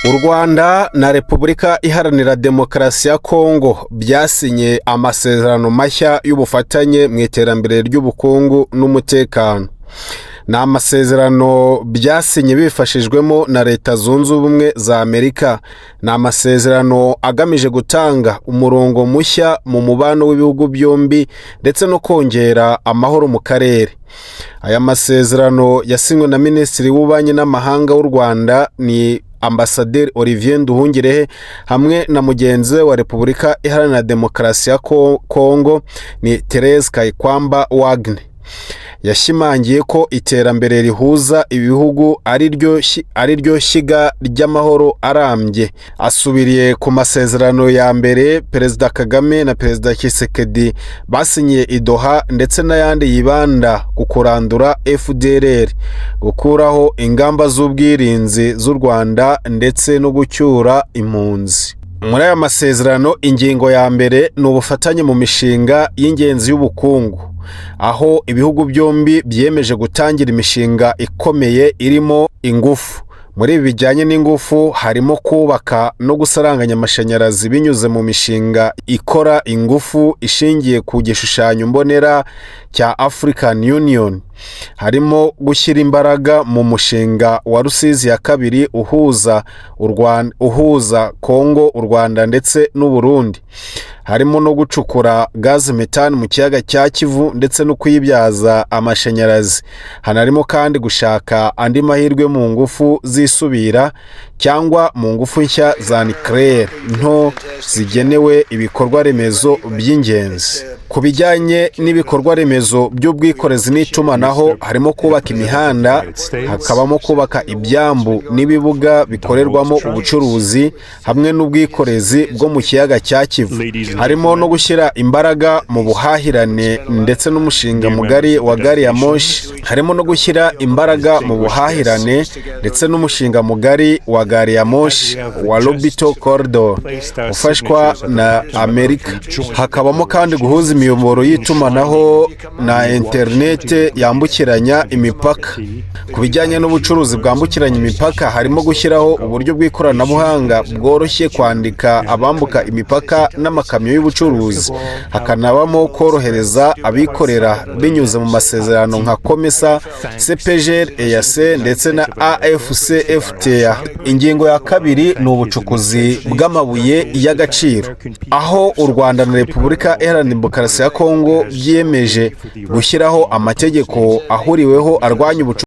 U Rwanda na Repubulika Iharanira Demokarasi ya Kongo byasinye amasezerano mashya y'ubufatanye mu iterambere ry'ubukungu n'umutekano. Ni amasezerano byasinye bifashijwemo na Leta Zunze Ubumwe za Amerika. Ni amasezerano agamije gutanga umurongo mushya mu mubano w'ibihugu byombi ndetse no kongera amahoro mu karere. Aya masezerano yasinywe na Minisitiri w'Ububanyi n'Amahanga w'u Rwanda ni Ambasaderi Olivier Nduhungirehe hamwe na mugenzi wa Repubulika Iharanira Demokarasi ya Kongo ni Therese Kayikwamba Wagner. Yashimangiye ko iterambere rihuza ibihugu ari ryo shyiga ry'amahoro arambye. Asubiriye ku masezerano ya mbere Perezida Kagame na Perezida Tshisekedi basinyiye i Doha ndetse n'ayandi yibanda ku kurandura FDLR, gukuraho ingamba z'ubwirinzi z'u Rwanda ndetse no gucyura impunzi. Muri aya masezerano ingingo ya mbere ni ubufatanye mu mishinga y'ingenzi y'ubukungu, aho ibihugu byombi byiyemeje gutangira imishinga ikomeye irimo ingufu. Muri ibi bijyanye n'ingufu harimo kubaka no gusaranganya amashanyarazi binyuze mu mishinga ikora ingufu ishingiye ku gishushanyo mbonera cya African Union. Harimo gushyira imbaraga mu mushinga wa Rusizi ya kabiri uhuza Kongo, u Rwanda ndetse n'u Burundi. Harimo no gucukura gaze metani mu kiyaga cya Kivu ndetse no kuyibyaza amashanyarazi. Hanarimo kandi gushaka andi mahirwe mu ngufu zisubira cyangwa mu ngufu nshya za nucleaire nto zigenewe ibikorwa remezo by'ingenzi. Ku bijyanye n'ibikorwa remezo by'ubwikorezi n'itumanaho harimo kubaka imihanda, hakabamo kubaka ibyambu n'ibibuga bikorerwamo ubucuruzi hamwe n'ubwikorezi bwo mu kiyaga cya Kivu. Harimo no gushyira imbaraga mu buhahirane ndetse n'umushinga mugari wa gari ya moshi. Harimo no gushyira imbaraga mu buhahirane ndetse n'umushinga mugari wa gari ya moshi wa Lobito Corridor ufashwa na Amerika. Hakabamo kandi guhuza imiyoboro y'itumanaho na interinete yambukiranya imipaka. Ku bijyanye n'ubucuruzi bwambukiranya imipaka harimo gushyiraho uburyo bw'ikoranabuhanga bworoshye kwandika abambuka imipaka n'amakamyo y'ubucuruzi. Hakanabamo korohereza abikorera binyuze mu masezerano nka COMESA, CPGL, EAC ndetse na AFCFTA. Ingingo ya kabiri ni ubucukuzi bw'amabuye y'agaciro, aho u Rwanda na Repubulika Iharanira Demokarasi ya Kongo byiyemeje gushyiraho amategeko ahuriweho arwanya ubucukuzi